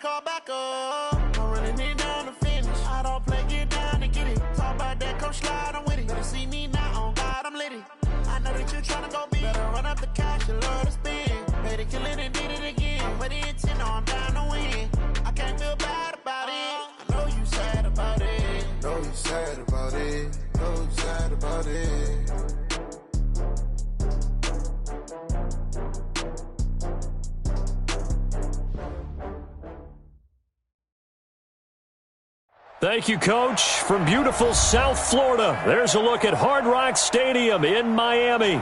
call back up. I'm running it down to finish. I don't play, get down to get it. Talk about that, come slide, I'm with it. Better see me now, on God, I'm litty. I know that you're trying to go big. Better run up the cash, you love to spend. Paid to kill it and did it again. But the intent, no, I'm down to win. I can't feel bad about it. I know you sad about it. Know you sad about it. Know you sad about it. Thank you, Coach. From beautiful South Florida, there's a look at Hard Rock Stadium in Miami.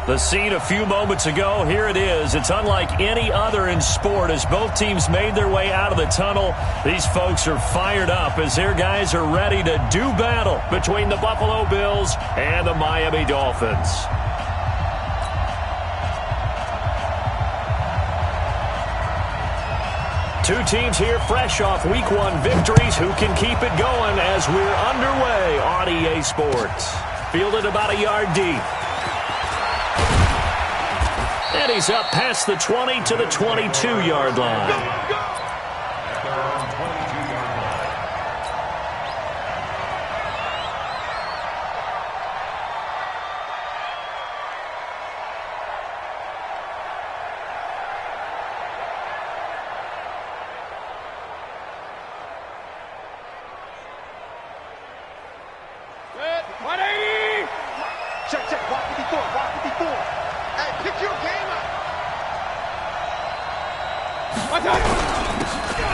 The scene a few moments ago, here it is. It's unlike any other in sport as both teams made their way out of the tunnel. These folks are fired up as their guys are ready to do battle between the Buffalo Bills and the Miami Dolphins. Two teams here fresh off Week 1 victories. Who can keep it going as we're underway on EA Sports? Fielded about a yard deep. And he's up past the 20 to the 22-yard line.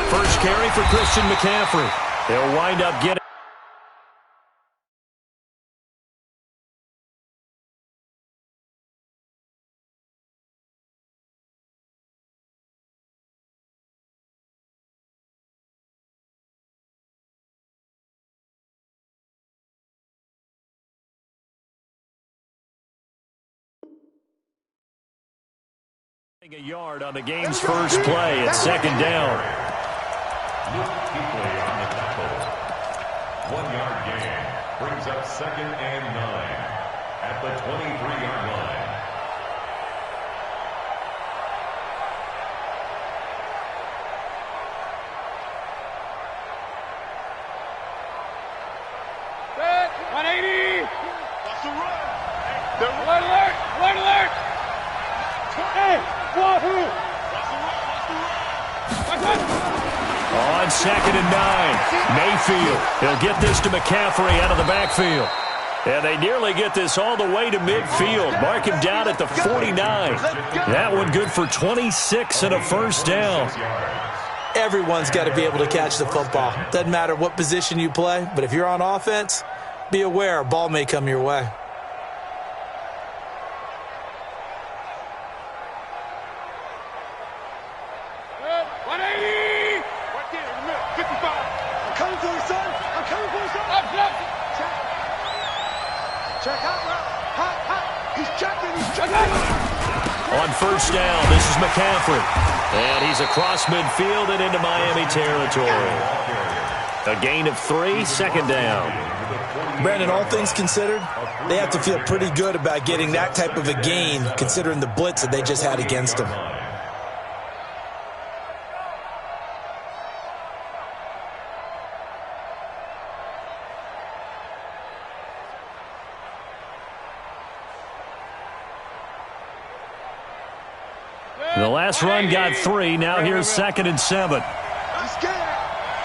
First carry for Christian McCaffrey. They'll wind up getting. A yard on the game's first play at second down. On the tackle. 1 yard gain brings up 2nd and 9 at the 23-yard line. Set, 180. That's the run. Alert, alert, alert, alert. Hey, Wahoo. That's the run, that's the run. On 2nd and 9, Mayfield. He'll get this to McCaffrey out of the backfield. And they nearly get this all the way to midfield. Mark him down at the 49. That one good for 26 and a first down. Everyone's got to be able to catch the football. Doesn't matter what position you play, but if you're on offense, be aware a ball may come your way. On first down, this is McCaffrey. And he's across midfield and into Miami territory. A gain of 3, second down. Brandon, all things considered, they have to feel pretty good about getting that type of a gain considering the blitz that they just had against them. The last run got 3. Now here's 2nd and 7. He's scared.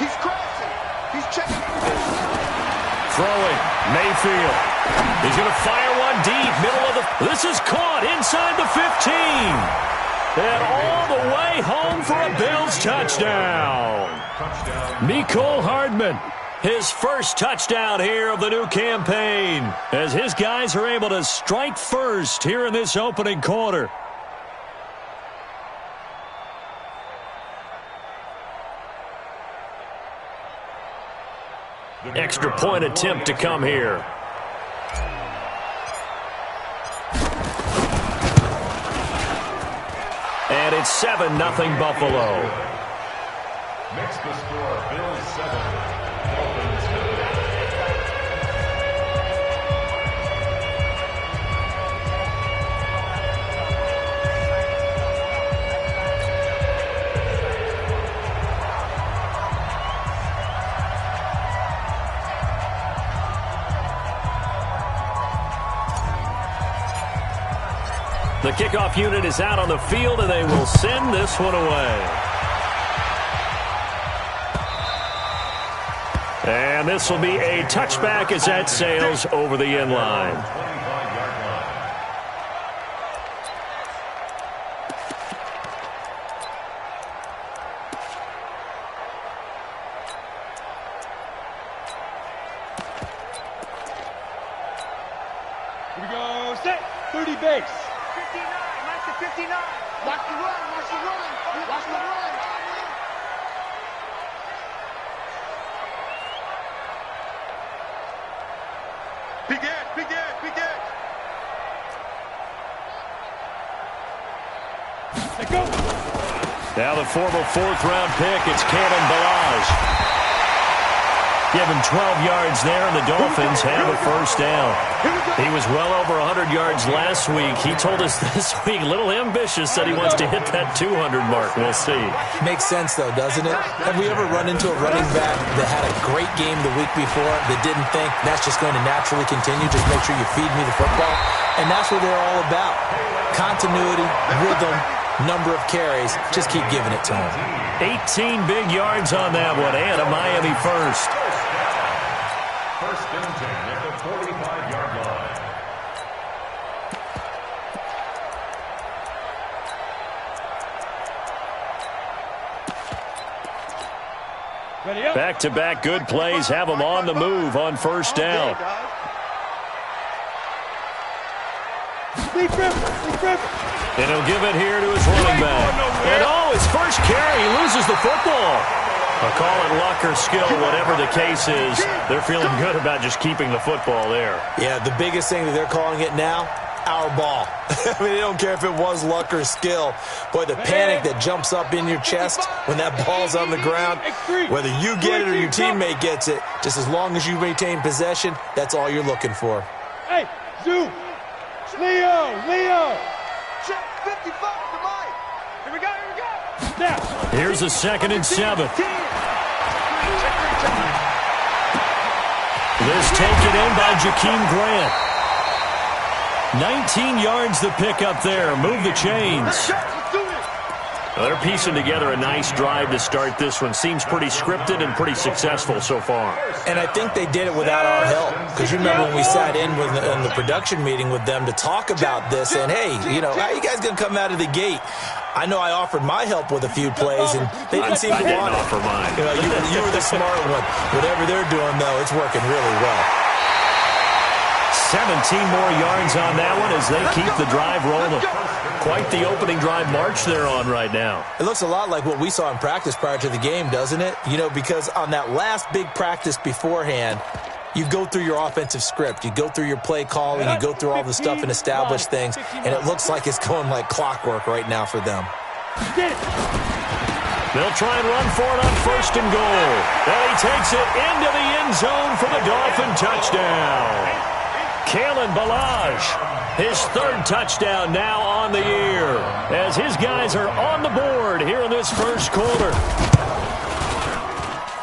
He's crossing. He's checking. Throwing. Mayfield. He's going to fire one deep. Middle of the. This is caught inside the 15. And all the way home for a Bills touchdown. Mecole Hardman. His first touchdown here of the new campaign. As his guys are able to strike first here in this opening quarter. Extra point attempt to come here. And it's 7-0 Buffalo. Makes the score Bills 7, Dolphins 0. The kickoff unit is out on the field, and they will send this one away. And this will be a touchback as that sails over the end line. Here we go. Set. 30 base. 59. Mark the 59. Watch the run. Watch the run. Watch the run. Begin. Let go. Now the former fourth-round pick, it's Kalen Balazs. Give him 12 yards there, and the Dolphins have a first down. He was well over 100 yards last week. He told us this week, a little ambitious, that he wants to hit that 200 mark. We'll see. Makes sense, though, doesn't it? Have we ever run into a running back that had a great game the week before that didn't think that's just going to naturally continue? Just make sure you feed me the football. And that's what they're all about. Continuity, rhythm, number of carries. Just keep giving it to him. 18 big yards on that one, and a Miami first. First and 10 at the 45-yard line. Ready up. Back-to-back good plays have them on the move on first down. Big grip. And he'll give it here to his running back. And his first carry, he loses the football. I'll call it luck or skill, whatever the case is. They're feeling good about just keeping the football there. Yeah, the biggest thing that they're calling it now, our ball. I mean, they don't care if it was luck or skill. Boy, the panic that jumps up in your chest when that ball's on the ground, whether you get it or your teammate gets it, just as long as you maintain possession, that's all you're looking for. Hey, Zoo. Leo. Check 55 for Mike. Here we go. Now. Here's a 2nd and 7. This taken in by Jakeem Grant. 19 yards the pickup there. Move the chains. Well, they're piecing together a nice drive to start this one. Seems pretty scripted and pretty successful so far. And I think they did it without our help. Because you remember when we sat in the production meeting with them to talk about this, and hey, how are you guys going to come out of the gate? I know I offered my help with a few plays, and they didn't seem to want it. Offer mine. You were the smart one. Whatever they're doing, though, it's working really well. 17 more yards on that one as they keep the drive rolling. Quite the opening drive march they're on right now. It looks a lot like what we saw in practice prior to the game, doesn't it? Because on that last big practice beforehand, you go through your offensive script. You go through your play calling. You go through all the stuff and establish things. And it looks like it's going like clockwork right now for them. They'll try and run for it on 1st and goal. And he takes it into the end zone for the Dolphin touchdown. Kalen Balazs, his 3rd touchdown now on the year, as his guys are on the board here in this first quarter.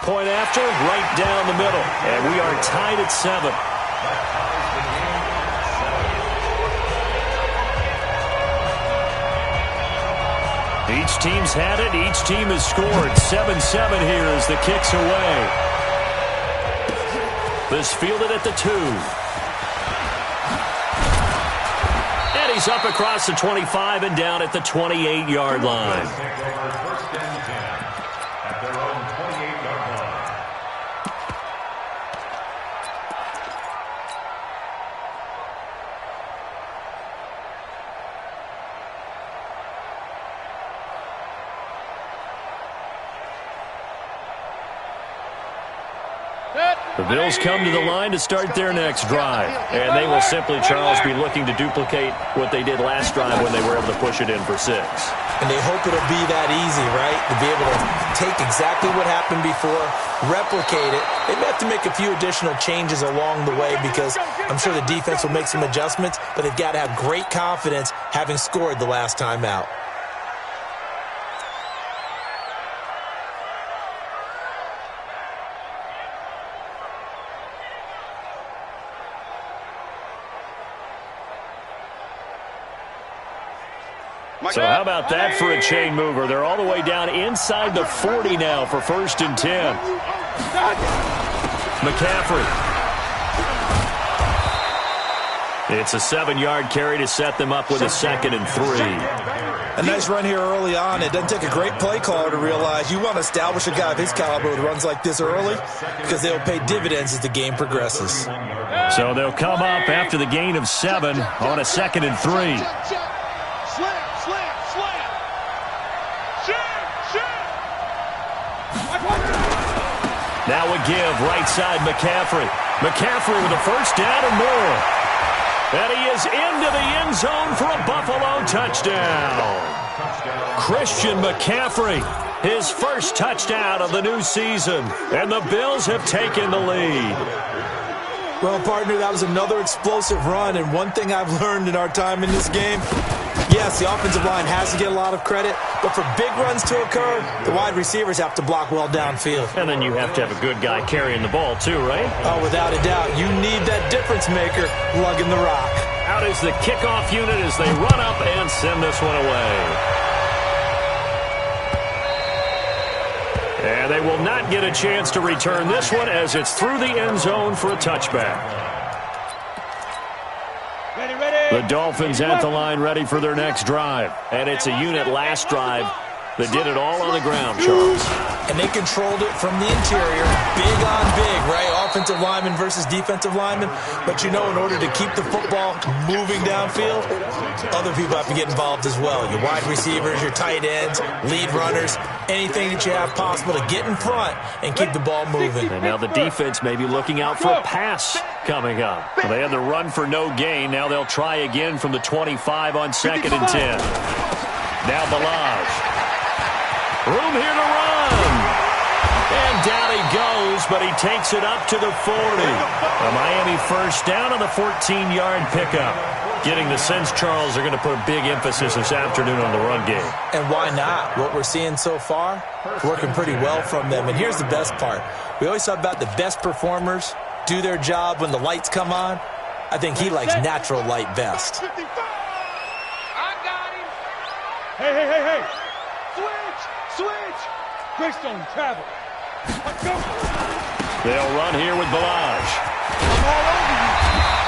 Point after, right down the middle, and we are tied at 7. Each team's had it. Each team has scored. 7-7 here as the kick's away. This fielded at the 2. And he's up across the 25 and down at the 28-yard line. First and 10 at their own 28-yard line. The Bills come to the line to start their next drive, and they will simply, Charles, be looking to duplicate what they did last drive when they were able to push it in for 6. And they hope it'll be that easy, right? To be able to take exactly what happened before, replicate it. They may have to make a few additional changes along the way because I'm sure the defense will make some adjustments, but they've got to have great confidence having scored the last time out. So how about that for a chain mover? They're all the way down inside the 40 now for 1st and 10. McCaffrey. It's a 7-yard carry to set them up with a 2nd and 3. A nice run here early on. It doesn't take a great play caller to realize you want to establish a guy of his caliber with runs like this early because they'll pay dividends as the game progresses. So they'll come up after the gain of 7 on a 2nd and 3. Now a give right side McCaffrey. McCaffrey with a 1st down and more. And he is into the end zone for a Buffalo touchdown. Christian McCaffrey, his 1st touchdown of the new season. And the Bills have taken the lead. Well, partner, that was another explosive run. And one thing I've learned in our time in this game, yes, the offensive line has to get a lot of credit, but for big runs to occur, the wide receivers have to block well downfield. And then you have to have a good guy carrying the ball too, right? Oh, without a doubt. You need that difference maker lugging the rock. Out is the kickoff unit as they run up and send this one away. And they will not get a chance to return this one as it's through the end zone for a touchback. The Dolphins at the line ready for their next drive. And it's a unit last drive that did it all on the ground, Charles. And they controlled it from the interior. Big on big, right? Offensive lineman versus defensive lineman. But you know, in order to keep the football moving downfield, other people have to get involved as well. Your wide receivers, your tight ends, lead runners, anything that you have possible to get in front and keep the ball moving. And now the defense may be looking out for a pass coming up. Well, they had the run for no gain. Now they'll try again from the 25 on 2nd and 10. Now Balaj. Room here to run. And down he goes, but he takes it up to the 40. A Miami 1st down on the 14-yard pickup. Getting the sense, Charles, they're going to put a big emphasis this afternoon on the run game. And why not? What we're seeing so far, working pretty well from them. And here's the best part. We always talk about the best performers do their job when the lights come on. I think he likes natural light best. I got him. Hey. Switch. Greystone, travel. Let's go. They'll run here with Balaj.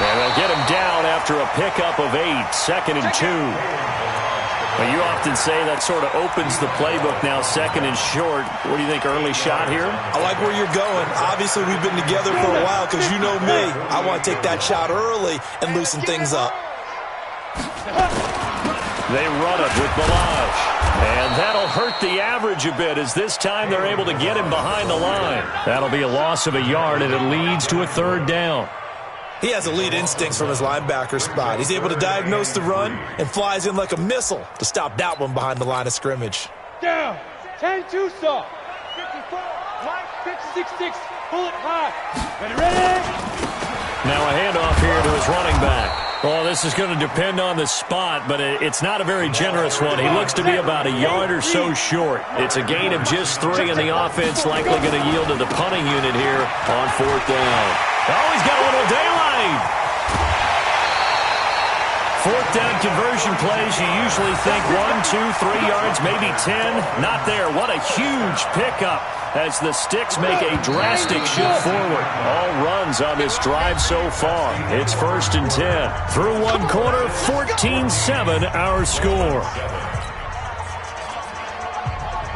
And they'll get him down after a pickup of 8, 2nd and 2. Well, you often say that sort of opens the playbook now, 2nd and short. What do you think, early shot here? I like where you're going. Obviously, we've been together for a while because you know me. I want to take that shot early and loosen things up. They run it with Balaj. And that'll hurt the average a bit as this time they're able to get him behind the line. That'll be a loss of a yard, and it leads to a 3rd down. He has elite instincts from his linebacker spot. He's able to diagnose the run and flies in like a missile to stop that one behind the line of scrimmage. Down. 10-2 stop. 54. Mike, 56-6. Bullet high. Ready? Now a handoff here to his running back. Well, this is going to depend on the spot, but it's not a very generous one. He looks to be about a yard or so short. It's a gain of just 3, and the offense likely going to yield to the punting unit here on 4th down. Oh, he's got a little daylight. 4th down conversion plays, you usually think 1, 2, 3 yards, maybe 10. Not there. What a huge pickup as the Sticks make a drastic shift forward. All runs on this drive so far. It's 1st and 10. Through one quarter, 14-7 our score.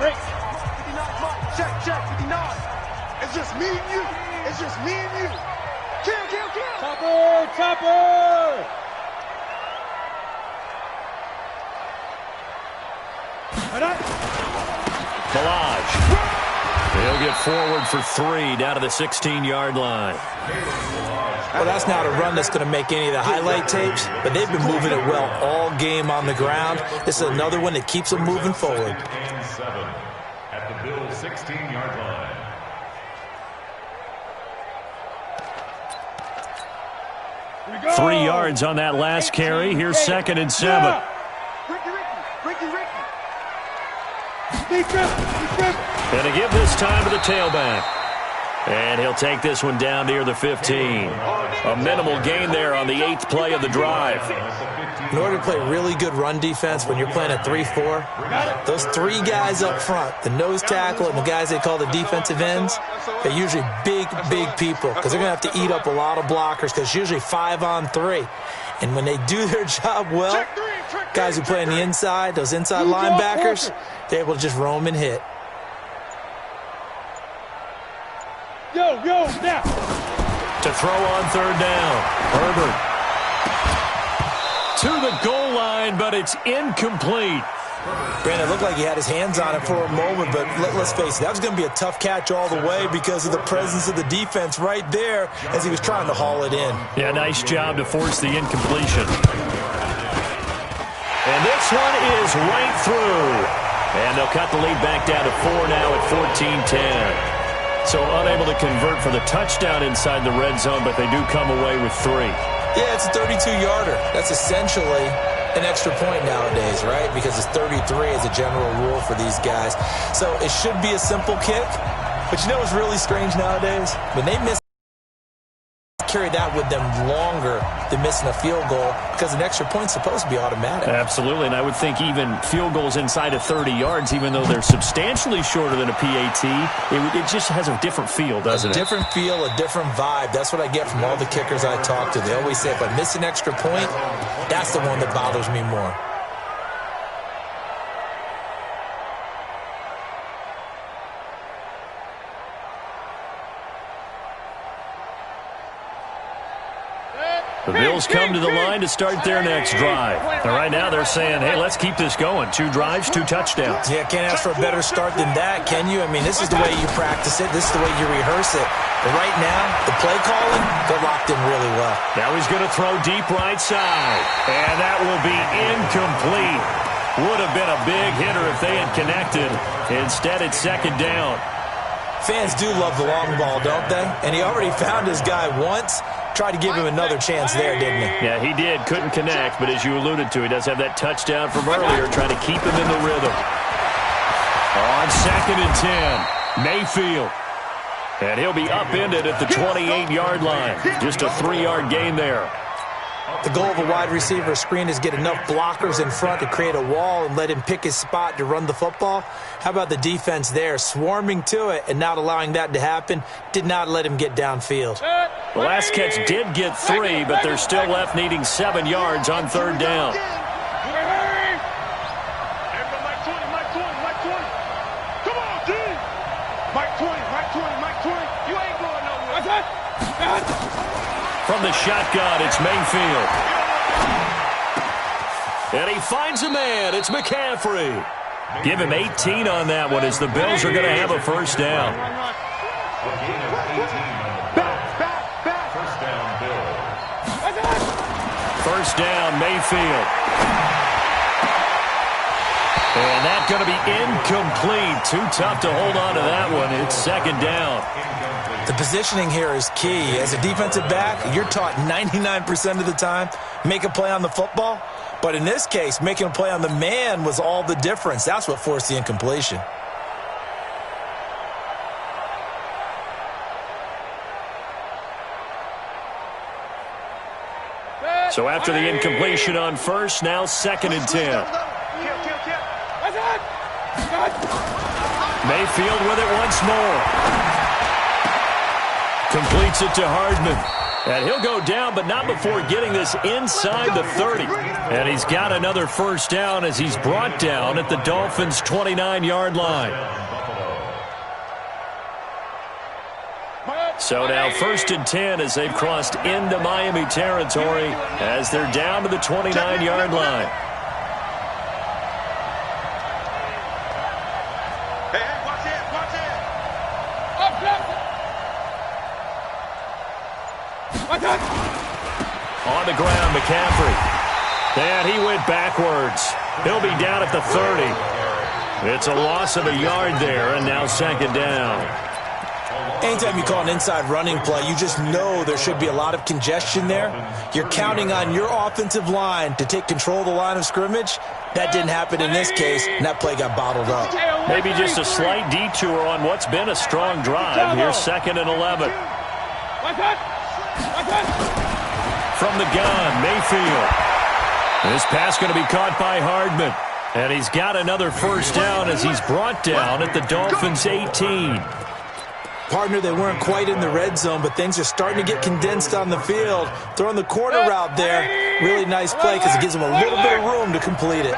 Break. 59, Mike. Check, 59. It's just me and you. It's just me and you. Kill. Topper. Balaj. He'll get forward for 3 down to the 16-yard line. Well, that's not a run that's going to make any of the highlight tapes, but they've been moving it well all game on the ground. This is another one that keeps them moving forward. And 7 at the Bills' 16-yard line. Go. 3 yards on that last carry. Here's 2nd and 7. Ricky. And to give this time to the tailback. And he'll take this one down near the 15. A minimal gain there on the 8th play of the drive. In order to play really good run defense when you're playing a 3-4, those three guys up front, the nose tackle and the guys they call the defensive ends, they're usually big people because they're going to have to eat up a lot of blockers because it's usually 5-on-3. And when they do their job well, guys who play on the inside, those inside linebackers, they're able to just roam and hit. Yo, now. To throw on 3rd down. Herbert to the goal line, but it's incomplete. Brandon, it looked like he had his hands on it for a moment, but let's face it, that was going to be a tough catch all the way because of the presence of the defense right there as he was trying to haul it in. Yeah, nice job to force the incompletion. And this one is right through. And they'll cut the lead back down to 4 now at 14-10. So unable to convert for the touchdown inside the red zone, but they do come away with 3. Yeah, it's a 32-yarder. That's essentially an extra point nowadays, right? Because it's 33 as a general rule for these guys. So it should be a simple kick. But you know what's really strange nowadays? When they miss, carry that with them longer than missing a field goal because an extra point's supposed to be automatic. Absolutely, and I would think even field goals inside of 30 yards, even though they're substantially shorter than a PAT, it just has a different feel, doesn't it? A different feel, a different vibe. That's what I get from all the kickers I talk to. They always say if I miss an extra point, that's the one that bothers me more. The Bills come to the line to start their next drive. And right now they're saying, hey, let's keep this going. 2 drives, 2 touchdowns. Yeah, can't ask for a better start than that, can you? I mean, this is the way you practice it. This is the way you rehearse it. But right now, the play calling, they're locked in really well. Now he's going to throw deep right side. And that will be incomplete. Would have been a big hitter if they had connected. Instead, it's 2nd down. Fans do love the long ball, don't they? And he already found his guy once. Tried to give him another chance there, didn't he? Yeah, he did. Couldn't connect, but as you alluded to, he does have that touchdown from earlier, trying to keep him in the rhythm. On 2nd and 10, Mayfield. And he'll be upended at the 28-yard line. Just a 3-yard gain there. The goal of a wide receiver screen is get enough blockers in front to create a wall and let him pick his spot to run the football. How about the defense there, swarming to it and not allowing that to happen? Did not let him get downfield. The last catch did get 3, but they're still left needing 7 yards on 3rd down. Come on, D! Mike 20. You ain't going nowhere. From the shotgun, it's Mayfield. And he finds a man. It's McCaffrey. Give him 18 on that one as the Bills are going to have a 1st down. First down, Mayfield. And that's going to be incomplete. Too tough to hold on to that one. It's 2nd down. The positioning here is key. As a defensive back, you're taught 99% of the time, make a play on the football. But in this case, making a play on the man was all the difference. That's what forced the incompletion. So after the incompletion on 1st, now 2nd and 10. Mayfield with it once more. Completes it to Hardman. And he'll go down, but not before getting this inside the 30. And he's got another 1st down as he's brought down at the Dolphins' 29-yard line. So now 1st and 10 as they've crossed into Miami territory as they're down to the 29-yard line. On the ground, McCaffrey. And he went backwards. He'll be down at the 30. It's a loss of a yard there, and now 2nd down. Anytime you call an inside running play, you just know there should be a lot of congestion there. You're counting on your offensive line to take control of the line of scrimmage. That didn't happen in this case, and that play got bottled up. Maybe just a slight detour on what's been a strong drive. Here's 2nd and 11. From the gun, Mayfield. This pass going to be caught by Hardman. And he's got another first down as he's brought down at the Dolphins' 18. Partner, they weren't quite in the red zone, but things are starting to get condensed on the field. Throwing the corner route there. Really nice play because it gives them a little bit of room to complete it.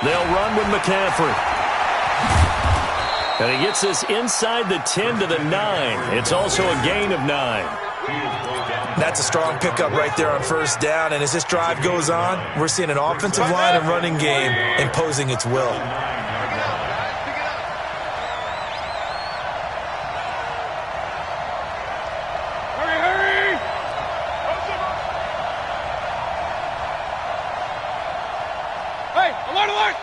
They'll run with McCaffrey. And he gets this inside the 10 to the 9. It's also a gain of 9. That's a strong pickup right there on first down. And as this drive goes on, we're seeing an offensive line and running game imposing its will. Hurry! Hey, alert!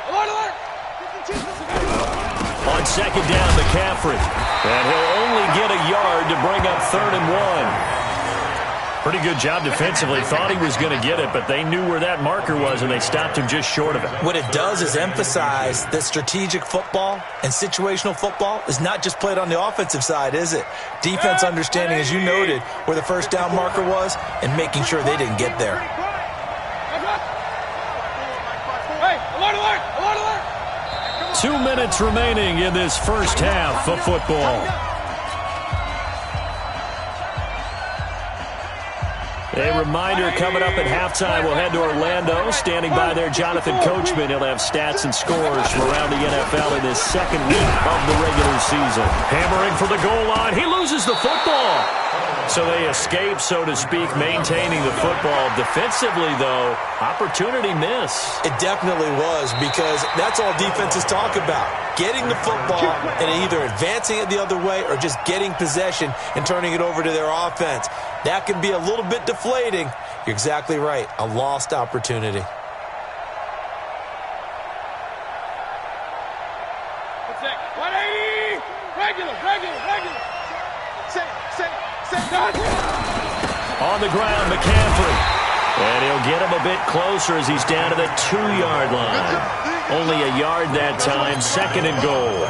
On 2nd down, McCaffrey. And he'll only get a yard to bring up 3rd and 1. Pretty good job defensively. Thought he was going to get it, but they knew where that marker was, and they stopped him just short of it. What it does is emphasize that strategic football and situational football is not just played on the offensive side, is it? Defense understanding, as you noted, where the first down marker was and making sure they didn't get there. Hey, alert! 2 minutes remaining in this first half of football. A reminder coming up at halftime, we'll head to Orlando. Standing by there, Jonathan Coachman. He'll have stats and scores from around the NFL in his 2nd week of the regular season. Hammering for the goal line. He loses the football. So they escape, so to speak, maintaining the football. Defensively, though, opportunity miss. It definitely was, because that's all defenses talk about. Getting the football and either advancing it the other way or just getting possession and turning it over to their offense. That can be a little bit deflating. You're exactly right. A lost opportunity. On the ground, McCaffrey. And he'll get him a bit closer as he's down to the 2-yard line. Only a yard that time, 2nd and goal.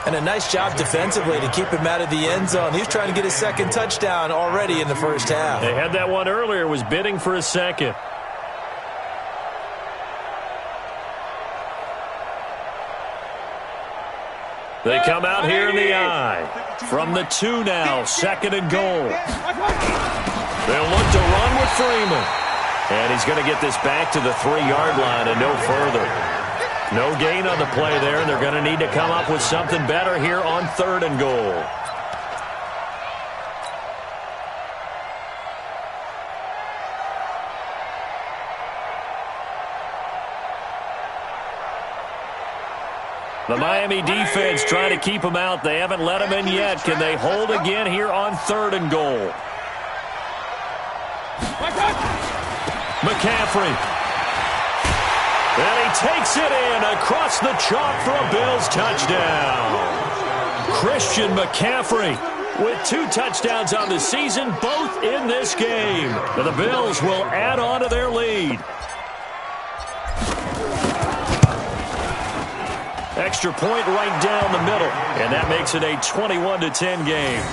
And a nice job defensively to keep him out of the end zone. He's trying to get his 2nd touchdown already in the first half. They had that one earlier, was bidding for a 2nd. They come out here in the eye. From the 2 now, 2nd and goal. They'll look to run with Freeman. And he's going to get this back to the 3-yard line and no further. No gain on the play there, and they're going to need to come up with something better here on 3rd and goal. The Miami defense trying to keep them out. They haven't let them in yet. Can they hold again here on 3rd and goal? McCaffrey. And he takes it in across the chalk for a Bills touchdown. Christian McCaffrey with 2 touchdowns on the season, both in this game. And the Bills will add on to their lead. Extra point right down the middle, and that makes it a 21-10 game.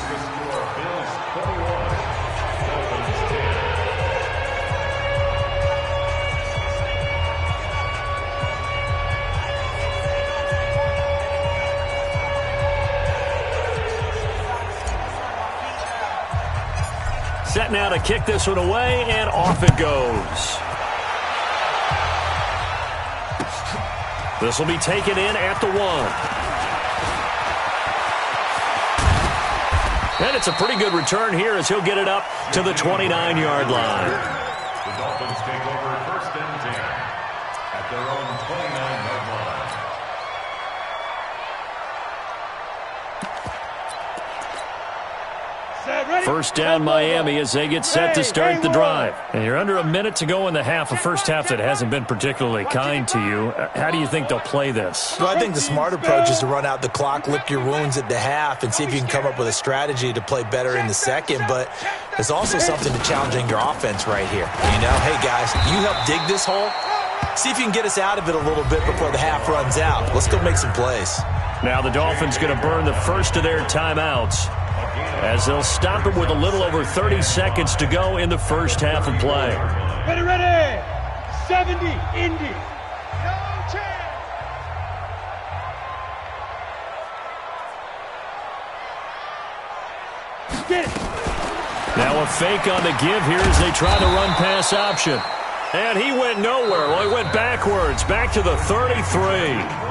Set now to kick this one away, and off it goes. This will be taken in at the 1. And it's a pretty good return here as he'll get it up to the 29-yard line. The Dolphins take over 1st and 10 at their own 29-yard line. First down Miami as they get set to start the drive. And you're under a minute to go in the half, a first half that hasn't been particularly kind to you. How do you think they'll play this? Well, I think the smart approach is to run out the clock, lick your wounds at the half, and see if you can come up with a strategy to play better in the second. But there's also something to challenging your offense right here. You know, hey, guys, you help dig this hole. See if you can get us out of it a little bit before the half runs out. Let's go make some plays. Now the Dolphins going to burn the first of their timeouts as they'll stop it with a little over 30 seconds to go in the first half of play. Ready. 70, Indy. No chance. Get it. Now a fake on the give here as they try the run pass option. And he went nowhere. Well, he went backwards, back to the 33.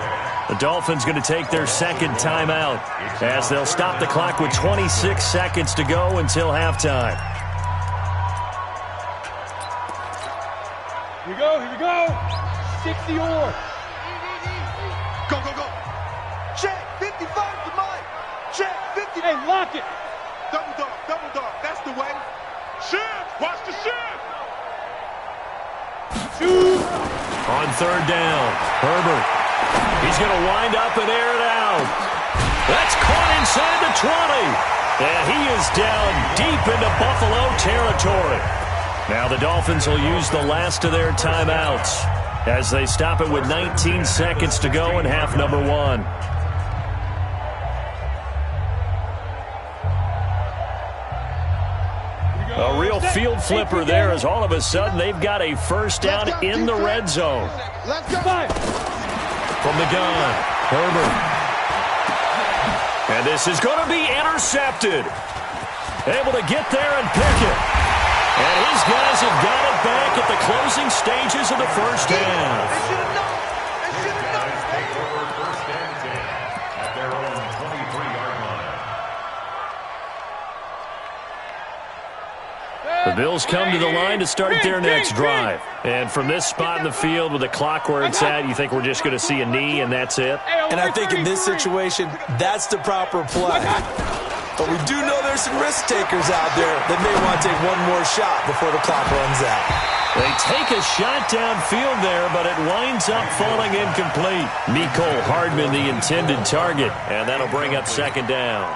The Dolphins going to take their second timeout as they'll stop the clock with 26 seconds to go until halftime. Here we go. 60 or. Go. Check, 55 to Mike. Check, 50. Hey, lock it. Double dog. That's the way. Shift. Watch the shift. Shoot. On third down, Herbert. He's going to wind up and air it out. That's caught inside the 20. And he is down deep into Buffalo territory. Now the Dolphins will use the last of their timeouts as they stop it with 19 seconds to go in half number one. A real field flipper there as all of a sudden they've got a first down in the red zone. Let's go. From the gun, Herbert. And this is going to be intercepted. Able to get there and pick it. And his guys have got it back at the closing stages of the first half. They should have known. Guys take over first and 10 at their own 23-yard line. The Bills come to the line to start their next drive. And from this spot in the field with the clock where it's at, you think we're just going to see a knee and that's it? And I think in this situation, that's the proper play. But we do know there's some risk takers out there that may want to take one more shot before the clock runs out. They take a shot downfield there, but it winds up falling incomplete. Mecole Hardman, the intended target, and that'll bring up second down.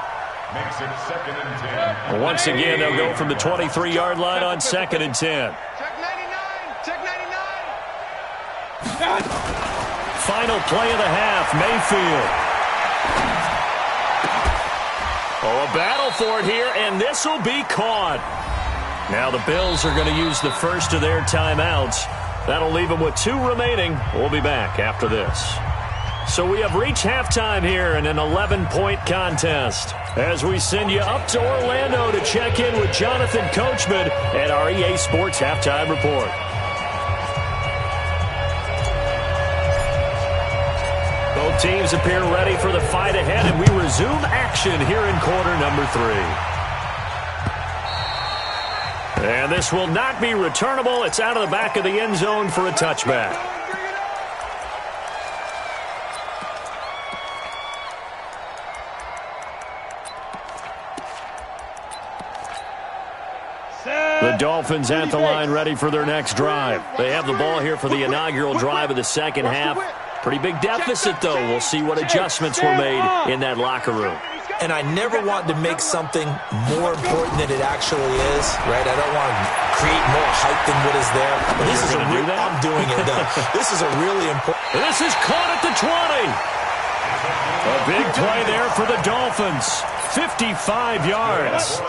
Makes it second and 10. Once again, they'll go from the 23-yard line on second and 10. Check 99. Check 99. Final play of the half, Mayfield. Oh, a battle for it here, and this will be caught. Now the Bills are going to use the first of their timeouts. That'll leave them with 2 remaining. We'll be back after this. So we have reached halftime here in an 11-point contest as we send you up to Orlando to check in with Jonathan Coachman at our EA Sports Halftime Report. Both teams appear ready for the fight ahead, and we resume action here in quarter number 3. And this will not be returnable. It's out of the back of the end zone for a touchback. The Dolphins at the line ready for their next drive. They have the ball here for the inaugural drive of the second half. Pretty big deficit, though. We'll see what adjustments were made in that locker room. And I never want to make something more important than it actually is, right? I don't want to create more hype than what is there. But this is a real, I'm doing it, though. This is a really important. This is caught at the 20. A big play there for the Dolphins. 55 yards.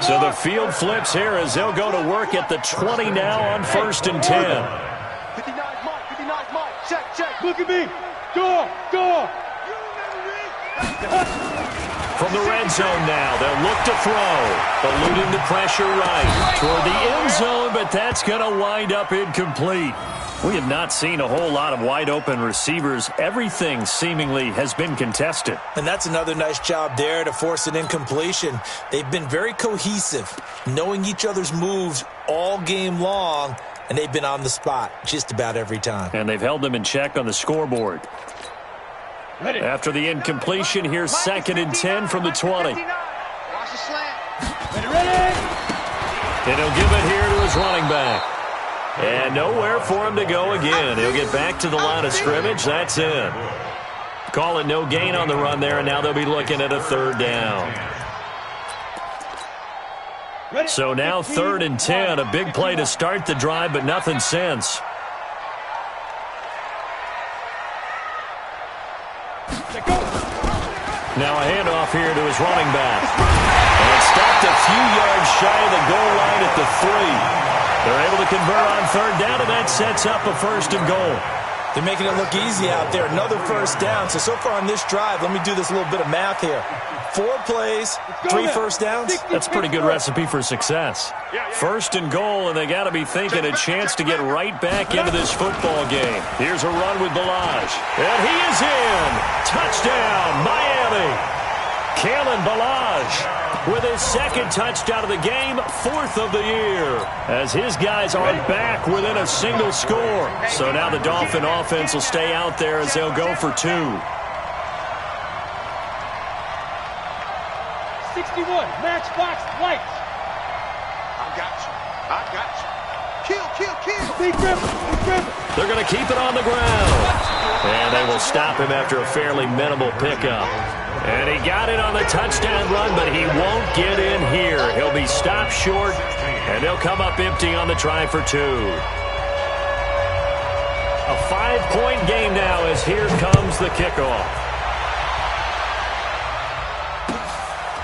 So the field flips here as they'll go to work at the 20 now on first and 10. 59's Mike. Check. Look at me. Go. From the red zone now, they'll look to throw. Eluding the pressure right toward the end zone, but that's going to wind up incomplete. We have not seen a whole lot of wide-open receivers. Everything seemingly has been contested. And that's another nice job there to force an incompletion. They've been very cohesive, knowing each other's moves all game long, and they've been on the spot just about every time. And they've held them in check on the scoreboard. After the incompletion, here's second and 10 from the 20. Watch the slant. And he'll give it here to his running back. And nowhere for him to go again. He'll get back to the line of scrimmage. That's it. Call it no gain on the run there, and now they'll be looking at a third down. So now 3rd and 10. A big play to start the drive, but nothing since. Now a handoff here to his running back. And stopped a few yards shy of the goal line at the 3. They're able to convert on 3rd down, and that sets up a 1st and goal. They're making it look easy out there. Another 1st down. So far on this drive, let me do this little bit of math here. 4 plays, 3 first downs. That's a pretty good recipe for success. 1st and goal, and they got to be thinking a chance to get right back into this football game. Here's a run with Balaj. And he is in. Touchdown, Miami. Kalen Balaj with his 2nd touchdown of the game, 4th of the year, as his guys are back within a single score. So now the Dolphin offense will stay out there as they'll go for 2. 61, matchbox lights. I got you. Kill. Big rip. They're going to keep it on the ground. And they will stop him after a fairly minimal pickup. And he got it on the touchdown run, but he won't get in here. He'll be stopped short, and they'll come up empty on the try for 2. A 5-point game now as here comes the kickoff.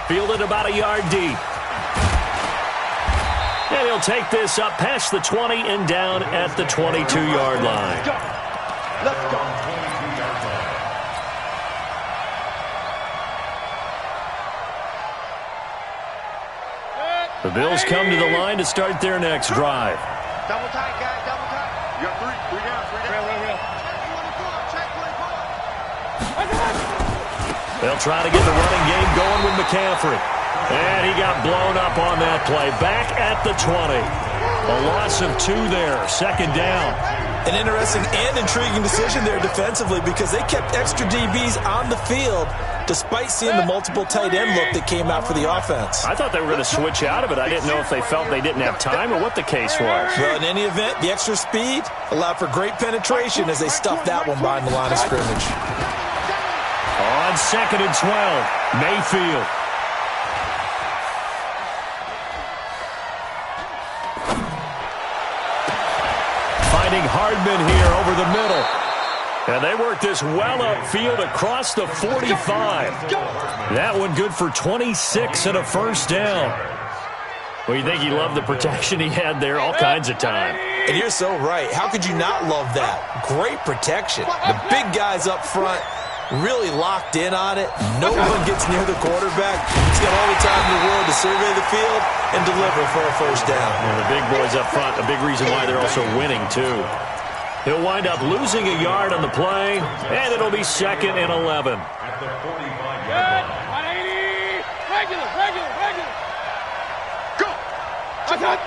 Fielded about a yard deep. And he'll take this up past the 20 and down at the 22-yard line. Let's go. The Bills come to the line to start their next drive. Double tight, guys. Double tight. You got 3 down. They'll try to get the running game going with McCaffrey. And he got blown up on that play. Back at the 20. A loss of 2 there. 2nd down. An interesting and intriguing decision there defensively because they kept extra DBs on the field despite seeing the multiple tight end look that came out for the offense. I thought they were going to switch out of it. I didn't know if they felt they didn't have time or what the case was. Well, in any event, the extra speed allowed for great penetration as they stuffed that one behind the line of scrimmage. On 2nd and 12, Mayfield. Finding Hardman here over the middle. And they work this well upfield across the 45. That one good for 26 and a 1st down. Well, you think he loved the protection he had there all kinds of time. And you're so right. How could you not love that? Great protection. The big guys up front really locked in on it. No one gets near the quarterback. He's got all the time in the world to survey the field and deliver for a 1st down. And the big boys up front, a big reason why they're also winning, too. He'll wind up losing a yard on the play, and it'll be 2nd and 11. At the 45-yard line. 180. Regular. Go. Check.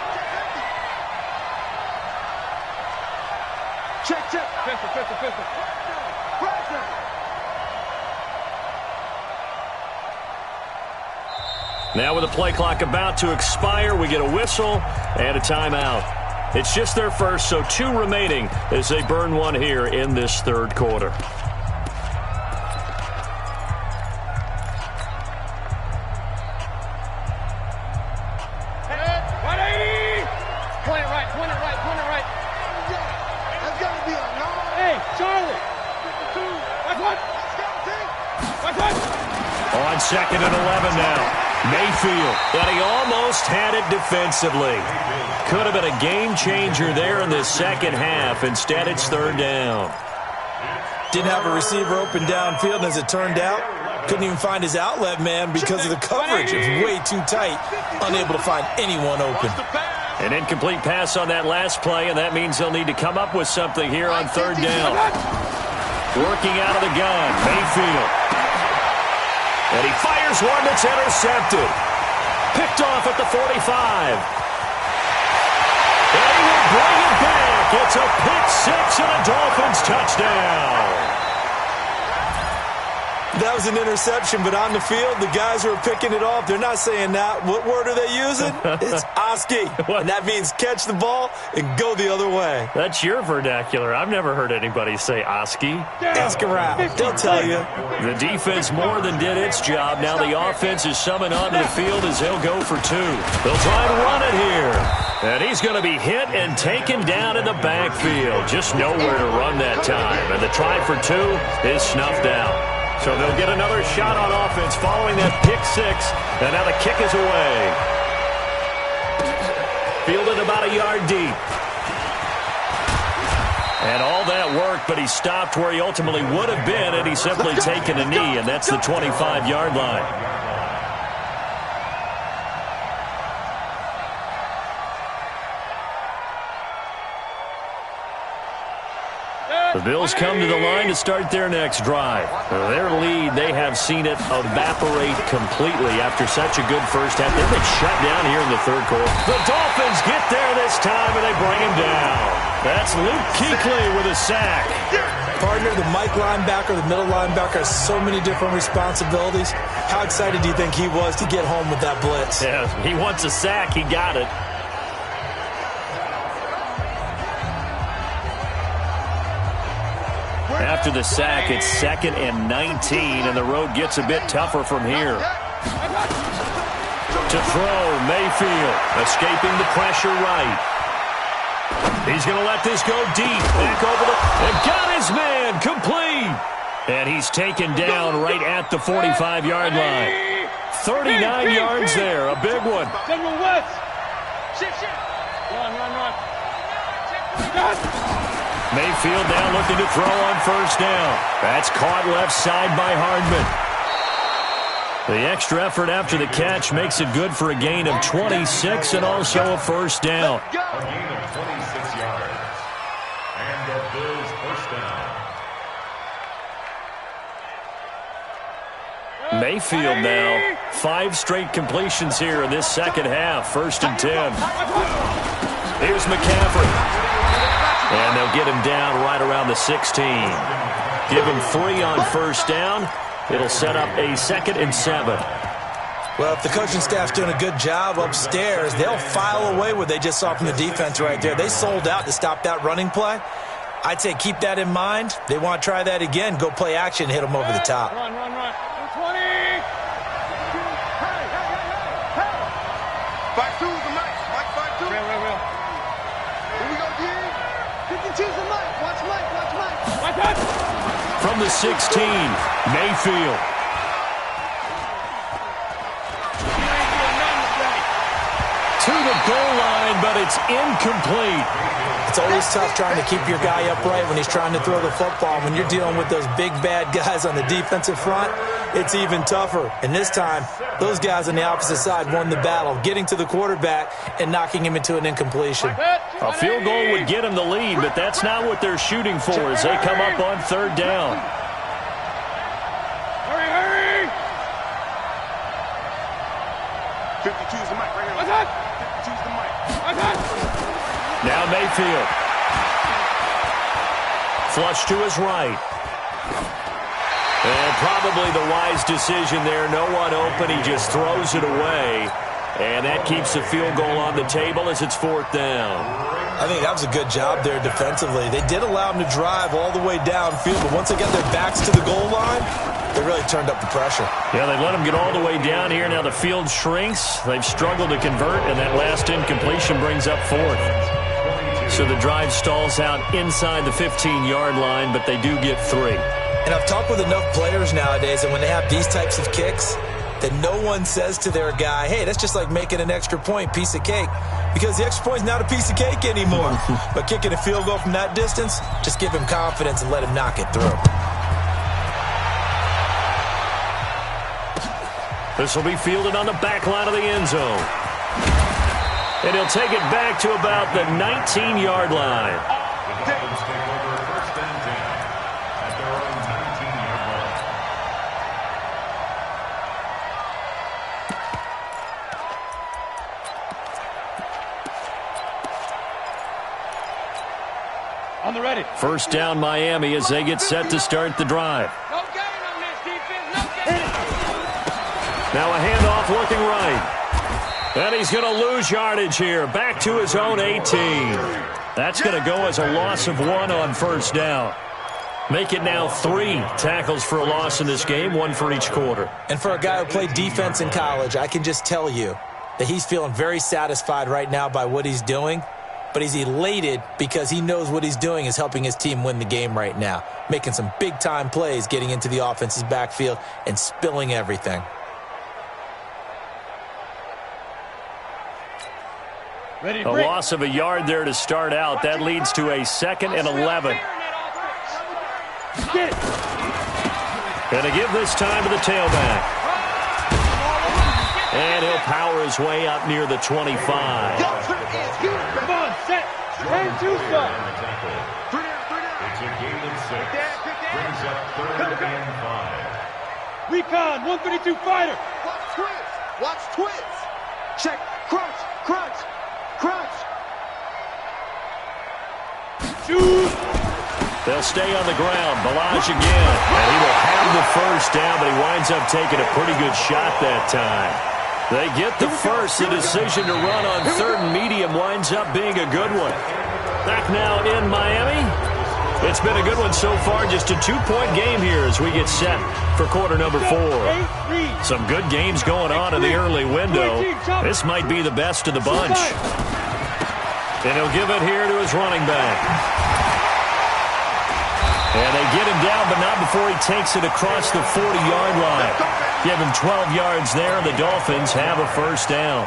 Pistol. Now with the play clock about to expire, we get a whistle and a timeout. It's just their first, so 2 remaining as they burn one here in this 3rd quarter. Point it right. That's got to be a no. Hey, Charlie. Watch one. On 2nd and 11 now. Mayfield, and he almost had it defensively. Could have been a game changer there in the 2nd half. Instead, it's 3rd down. Didn't have a receiver open downfield, and as it turned out, couldn't even find his outlet man because of the coverage. It was way too tight, unable to find anyone open. An incomplete pass on that last play, and that means they'll need to come up with something here on 3rd down. Working out of the gun, Mayfield. And he fires one that's intercepted. Picked off at the 45. And he will bring it back. It's a pick 6 and a Dolphins touchdown. That was an interception, but on the field, the guys who are picking it off, they're not saying that. What word are they using? It's Oski, and that means catch the ball and go the other way. That's your vernacular. I've never heard anybody say Oski. Ask around. They'll tell you. The defense more than did its job. Now the offense is summoned onto the field as they'll go for two. They'll try and run it here. And he's going to be hit and taken down in the backfield. Just nowhere to run that time. And the try for two is snuffed out. So they'll get another shot on offense following that pick six. And now the kick is away. Fielded about a yard deep. And all that work, but he stopped where he ultimately would have been had he simply taken a knee, and that's the 25-yard line. The Bills come to the line to start their next drive. Their lead, they have seen it evaporate completely after such a good first half. They've been shut down here in the third quarter. The Dolphins get there this time, and they bring him down. That's Luke Kuechly with a sack. Partner, the Mike linebacker, the middle linebacker has so many different responsibilities. How excited do you think he was to get home with that blitz? Yeah, he wants a sack. He got it. After the sack, it's 2nd and 19, and the road gets a bit tougher from here. To throw, Mayfield, escaping the pressure right. He's going to let this go deep. Back over and got his man, complete. And he's taken down right at the 45-yard line. 39 yards there, a big one. Mayfield now looking to throw on first down. That's caught left side by Hardman. The extra effort after the catch makes it good for a gain of 26 and also a first down. A gain of 26 yards. And the Bills first down. Mayfield now, 5 straight completions here in this second half. 1st and 10. Here's McCaffrey. And they'll get him down right around the 16. Give him 3 on first down. It'll set up a 2nd and 7. Well, if the coaching staff's doing a good job upstairs, they'll file away what they just saw from the defense right there. They sold out to stop that running play. I'd say keep that in mind. They want to try that again. Go play action, hit them over the top. Run. 20. 5-2 is the mic. Mike 5-2. Real. Here we go, D. 52's the mic. Watch Mike. From the 16, Mayfield. To the goal line, but it's incomplete. It's always tough trying to keep your guy upright when he's trying to throw the football. When you're dealing with those big, bad guys on the defensive front, it's even tougher. And this time, those guys on the opposite side won the battle, getting to the quarterback and knocking him into an incompletion. A field goal would get him the lead, but that's not what they're shooting for as they come up on 3rd down. Hurry! 52's the mic right here. 52's the mic. Now Mayfield. Flush to his right. And probably the wise decision there. No one open. He just throws it away. And that keeps the field goal on the table as it's 4th down. I think that was a good job there defensively. They did allow him to drive all the way downfield, but once they got their backs to the goal line, they really turned up the pressure. Yeah, they let him get all the way down here. Now the field shrinks. They've struggled to convert, and that last incompletion brings up 4th. So the drive stalls out inside the 15-yard line, but they do get 3. And I've talked with enough players nowadays, and when they have these types of kicks, that no one says to their guy, hey, that's just like making an extra point, piece of cake. Because the extra point's not a piece of cake anymore. But kicking a field goal from that distance, just give him confidence and let him knock it through. This will be fielded on the back line of the end zone. And he'll take it back to about the 19-yard line. The Dolphins take over 1st and 10 at their own 19-yard line. On the ready. 1st down Miami as they get set to start the drive. No gain on this defense. Now a handoff looking right. And he's going to lose yardage here. Back to his own 18. That's going to go as a loss of 1 on first down. Make it now 3 tackles for a loss in this game, 1 for each quarter. And for a guy who played defense in college, I can just tell you that he's feeling very satisfied right now by what he's doing. But he's elated because he knows what he's doing is helping his team win the game right now. Making some big-time plays, getting into the offense's backfield, and spilling everything. A loss of a yard there to start out. That leads to a 2nd and 11. Going to give this time to the tailback. And he'll power his way up near the 25. Come on, set. 10-2, son. It's a game of 6. Brings up 3rd and 5. Recon, 132 fighter. Watch twins. Watch twins. Check. Crunch. Crunch. Crunch. Shoot. They'll stay on the ground. Balaj again. And he will have the first down, but he winds up taking a pretty good shot that time. They get the first. The decision to run on 3rd and medium winds up being a good one. Back now in Miami. It's been a good one so far. Just a 2-point game here as we get set for quarter number 4. Some good games going on in the early window. This might be the best of the bunch. And he'll give it here to his running back. And they get him down, but not before he takes it across the 40-yard line. Give him 12 yards there, and the Dolphins have a first down.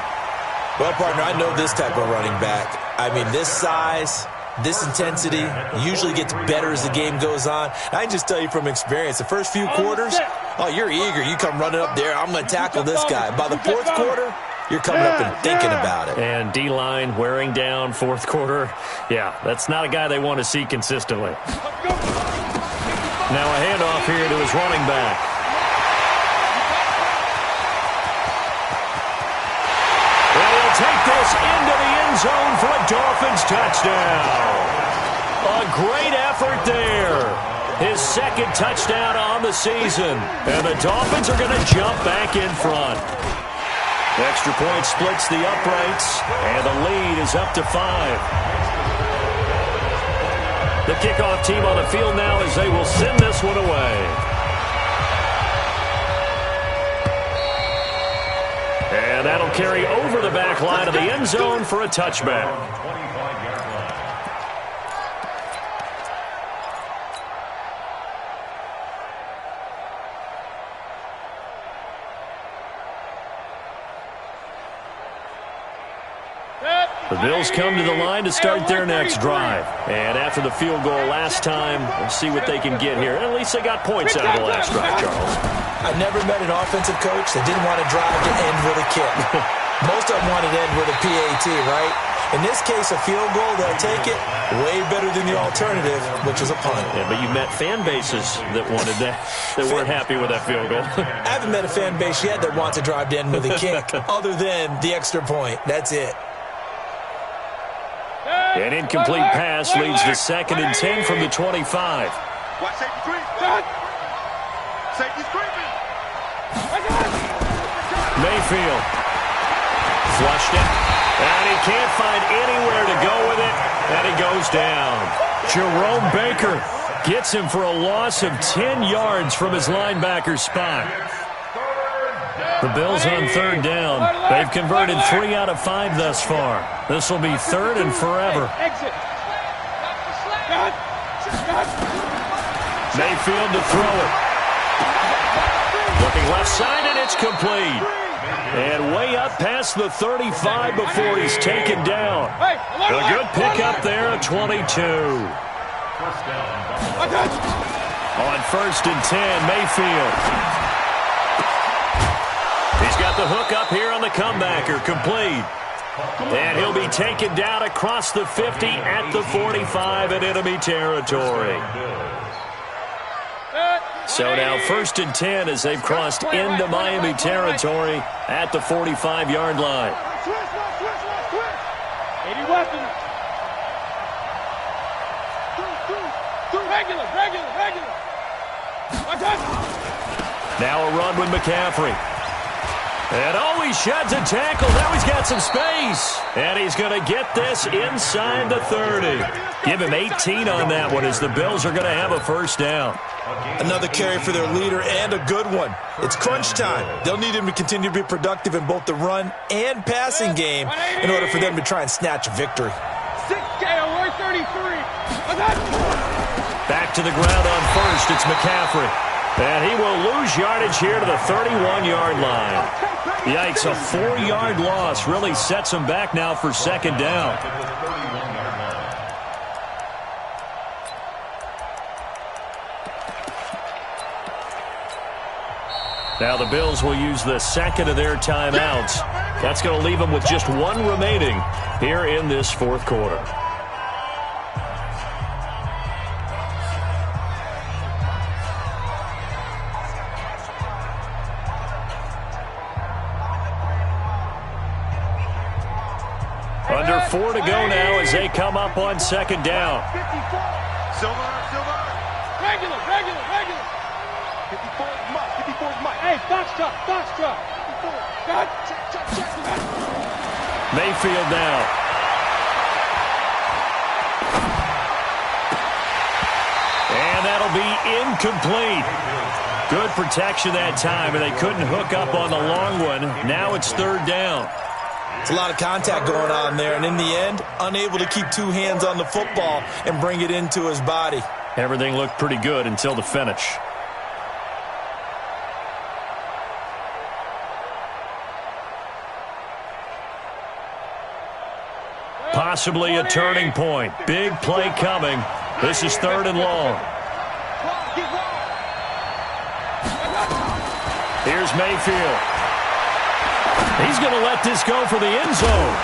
Well, partner, I know this type of running back. I mean, this size, this intensity usually gets better as the game goes on. I can just tell you from experience, the first few quarters, oh, you're eager. You come running up there, I'm going to tackle this guy. By the 4th quarter, you're coming up and thinking about it. And D-line wearing down 4th quarter. Yeah, that's not a guy they want to see consistently. Now a handoff here to his running back. And he'll take this into the end zone for a Dolphins touchdown. A great effort there. His 2nd touchdown on the season. And the Dolphins are going to jump back in front. The extra point splits the uprights, and the lead is up to 5. The kickoff team on the field now as they will send this one away. And that'll carry over the back line of the end zone for a touchback. The Bills come to the line to start their next drive. And after the field goal last time, we'll see what they can get here. At least they got points out of the last drive, Charles. I never met an offensive coach that didn't want to drive to end with a kick. Most of them wanted to end with a PAT, right? In this case, a field goal, they'll take it. Way better than the alternative, which is a punt. Yeah, but you met fan bases that wanted that, that weren't happy with that field goal. I haven't met a fan base yet that wants to drive to end with a kick, other than the extra point. That's it. An incomplete pass leads to 2nd and 10 from the 25. Watch safety creep. Safety's creeping. Mayfield flushed it, and he can't find anywhere to go with it, and he goes down. Jerome Baker gets him for a loss of 10 yards from his linebacker spot. The Bills on 3rd down. They've converted 3 out of 5 thus far. This will be 3rd and forever. Mayfield to throw it. Looking left side, and it's complete. And way up past the 35 before he's taken down. A good pickup there at 22. On 1st and 10, Mayfield. He's got the hook up here on the comebacker, complete. And he'll be taken down across the 50 at the 45 in enemy territory. So now 1st and 10 as they've crossed into Miami territory at the 45-yard line. 80 weapons. Regular. Now a run with McCaffrey. And he sheds a tackle. Now he's got some space. And he's going to get this inside the 30. Give him 18 on that one as the Bills are going to have a first down. Another carry for their leader and a good one. It's crunch time. They'll need him to continue to be productive in both the run and passing game in order for them to try and snatch a victory. 6K, 33. Back to the ground on first. It's McCaffrey. And he will lose yardage here to the 31-yard line. Yikes, a 4-yard loss really sets him back now for second down. Now the Bills will use the second of their timeouts. That's going to leave them with just one remaining here in this fourth quarter. Under 4 to go now as they come up on second down. Silver. Regular. 54 is Mike. 54 is Mike. Hey, box truck. God. Check. Mayfield now. And that'll be incomplete. Good protection that time, and they couldn't hook up on the long one. Now it's third down. It's a lot of contact going on there, and in the end, unable to keep two hands on the football and bring it into his body. Everything looked pretty good until the finish. Possibly a turning point. Big play coming. This is third and long. Here's Mayfield. He's going to let this go for the end zone.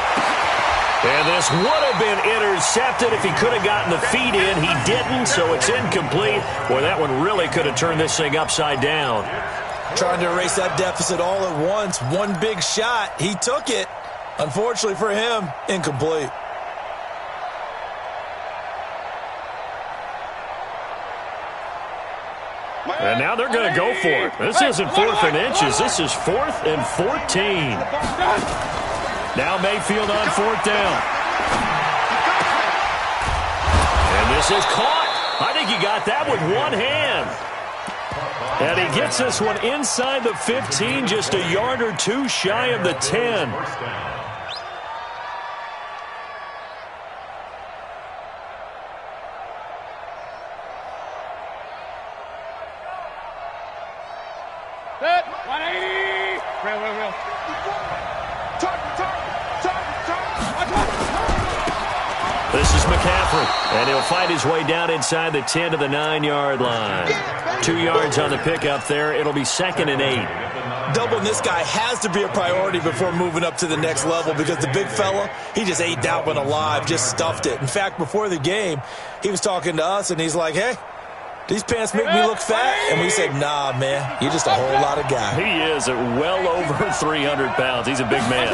And this would have been intercepted if he could have gotten the feet in. He didn't, so it's incomplete. Boy, that one really could have turned this thing upside down. Trying to erase that deficit all at once. One big shot. He took it. Unfortunately for him, incomplete. And now they're going to go for it. This isn't 4th and inches. This is 4th and 14. Now Mayfield on 4th down. And this is caught. I think he got that with one hand. And he gets this one inside the 15, just a yard or two shy of the 10. Set. 180. Real. This is McCaffrey, and he'll fight his way down inside the 10 to the 9-yard line. 2 yards on the pickup there. It'll be 2nd and 8. Doubling this guy has to be a priority before moving up to the next level because the big fella, he just ate that one alive, just stuffed it. In fact, before the game, he was talking to us, and he's like, hey, these pants make me look fat. And we said, nah, man, you're just a whole lot of guy. He is at well over 300 pounds. He's a big man.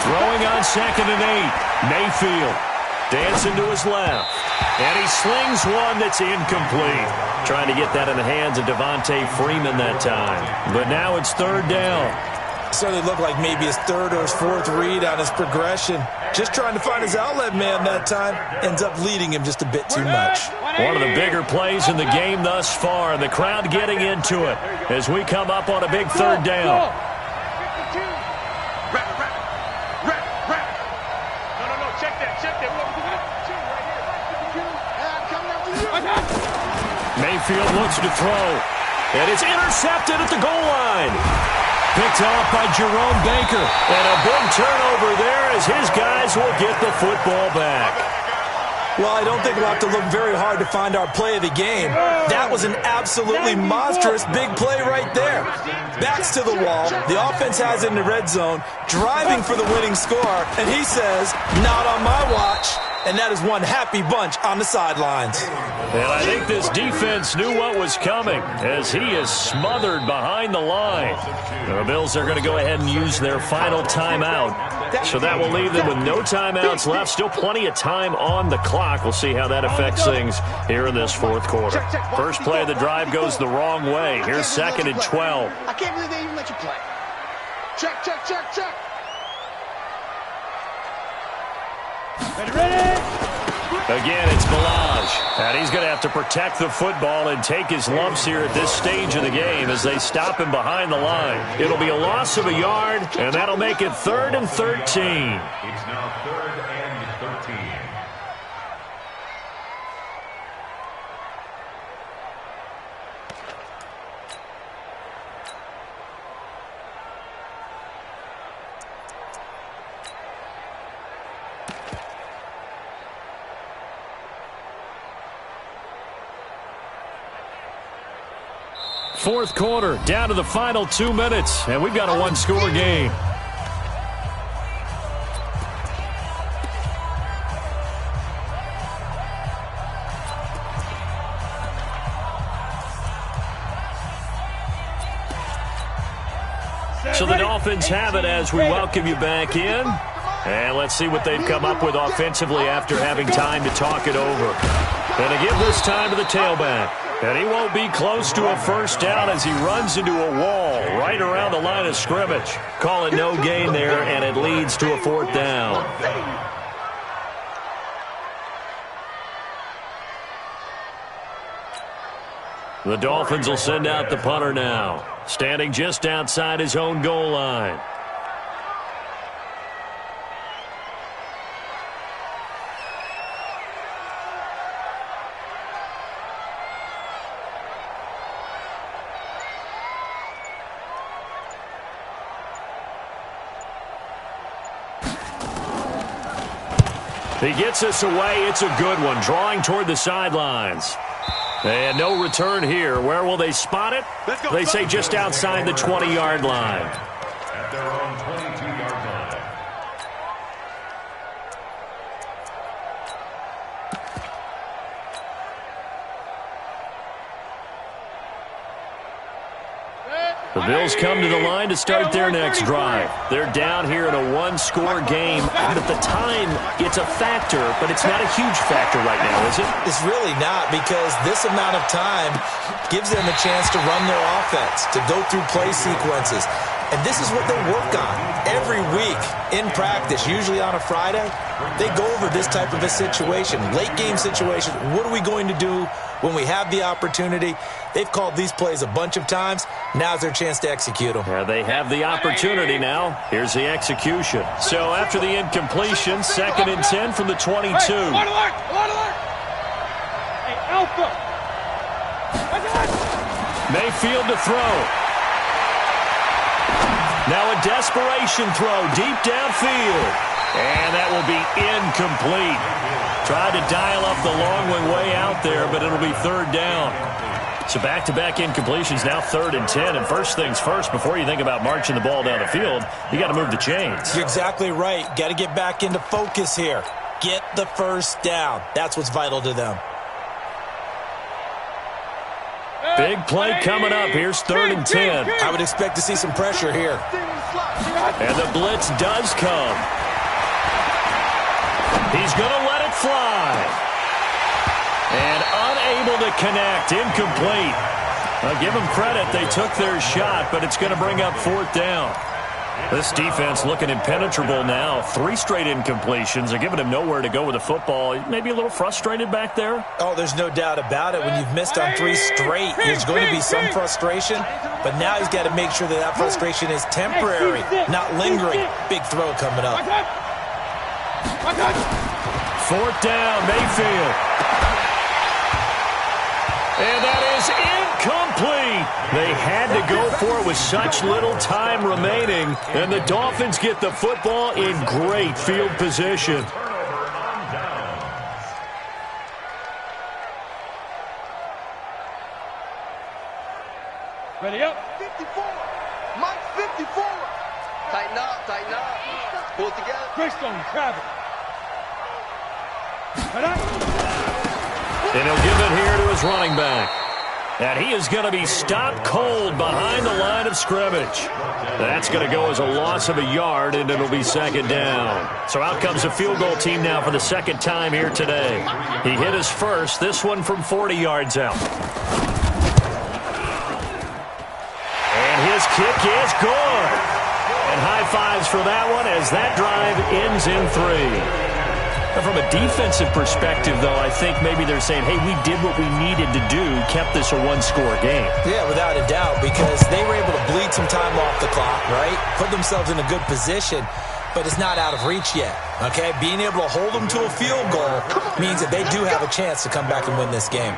Throwing on 2nd and 8. Mayfield dancing to his left. And he slings one that's incomplete. Trying to get that in the hands of Devontae Freeman that time. But now it's third down. Certainly looked like maybe his third or his fourth read on his progression. Just trying to find his outlet man that time. Ends up leading him just a bit too much. One of the bigger plays in the game thus far. The crowd getting into it as we come up on a big third down. Mayfield looks to throw. And it's intercepted at the goal line. Picked off by Jerome Baker. And a big turnover there as his guys will get the football back. Well, I don't think we'll have to look very hard to find our play of the game. That was an absolutely monstrous big play right there. Backs to the wall. The offense has it in the red zone, driving for the winning score. And he says, not on my watch. And that is one happy bunch on the sidelines. And I think this defense knew what was coming as he is smothered behind the line. The Bills are going to go ahead and use their final timeout. So that will leave them with no timeouts left. Still plenty of time on the clock. We'll see how that affects things here in this fourth quarter. First play of the drive goes the wrong way. Here's 2nd and 12. I can't believe they even let you play. Check, check, check, check. Ready? Again, it's Balaj, and he's going to have to protect the football and take his lumps here at this stage of the game as they stop him behind the line. It'll be a loss of a yard, and that'll make it 3rd and 13. It's now 3rd and 13. Fourth quarter, down to the final 2 minutes, and we've got a one-score game. So the Dolphins have it as we welcome you back in. And let's see what they've come up with offensively after having time to talk it over. And to give this time to the tailback. And he won't be close to a first down as he runs into a wall right around the line of scrimmage. Call it no gain there, and it leads to a 4th down. The Dolphins will send out the punter now, standing just outside his own goal line. He gets us away. It's a good one, drawing toward the sidelines. And no return here. Where will they spot it? They say just outside the 20-yard line. At their own 22-yard line. The Bills come to the line to start their next drive. They're down here in a one-score game. At the time, it's a factor, but it's not a huge factor right now, is it? It's really not, because this amount of time gives them a chance to run their offense, to go through play sequences. And this is what they work on every week in practice, usually on a Friday. They go over this type of a situation, late-game situation. What are we going to do when we have the opportunity? They've called these plays a bunch of times. Now's their chance to execute them. Yeah, they have the opportunity now. Here's the execution. So after the incompletion, 2nd and 10 from the 22. Hey, alert, alert, alert. Hey, Alpha. Mayfield to throw. Now a desperation throw deep downfield. And that will be incomplete. Tried to dial up the long one way out there, but it'll be 3rd down. So back-to-back incompletions, now 3rd and 10. And first things first, before you think about marching the ball down the field, you got to move the chains. You're exactly right. Got to get back into focus here. Get the first down. That's what's vital to them. Big play coming up. Here's 3rd and 10. I would expect to see some pressure here. And the blitz does come. He's going to let it fly. And unable to connect. Incomplete. I'll give them credit. They took their shot, but it's going to bring up 4th down. This defense looking impenetrable now. 3 straight incompletions. They're giving him nowhere to go with the football. Maybe a little frustrated back there? Oh, there's no doubt about it. When you've missed on 3 straight, there's going to be some frustration. But now he's got to make sure that frustration is temporary, not lingering. Big throw coming up. 4th down, Mayfield. And that is incomplete. They had to go for it with such little time remaining. And the Dolphins get the football in great field position. Ready up. 54. Mike 54. Tighten up, tighten up. Pull it together. Greystone, travel. And he'll give it here to his running back. And he is going to be stopped cold behind the line of scrimmage. That's going to go as a loss of a yard, and it'll be 2nd down. So out comes a field goal team now for the 2nd time here today. He hit his first, this one from 40 yards out. And his kick is good. And high fives for that one as that drive ends in 3. Now, from a defensive perspective, though, I think maybe they're saying, hey, we did what we needed to do, kept this a one-score game. Yeah, without a doubt, because they were able to bleed some time off the clock, right? Put themselves in a good position, but it's not out of reach yet, okay? Being able to hold them to a field goal means that they do have a chance to come back and win this game.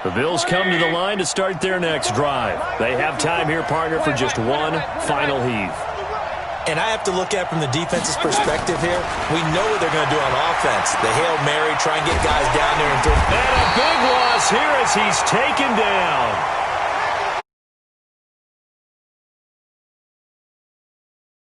The Bills come to the line to start their next drive. They have time here, partner, for just one final heave. And I have to look at it from the defense's perspective here. We know what they're going to do on offense. The Hail Mary, try and get guys down there and throw. And a big loss here as he's taken down.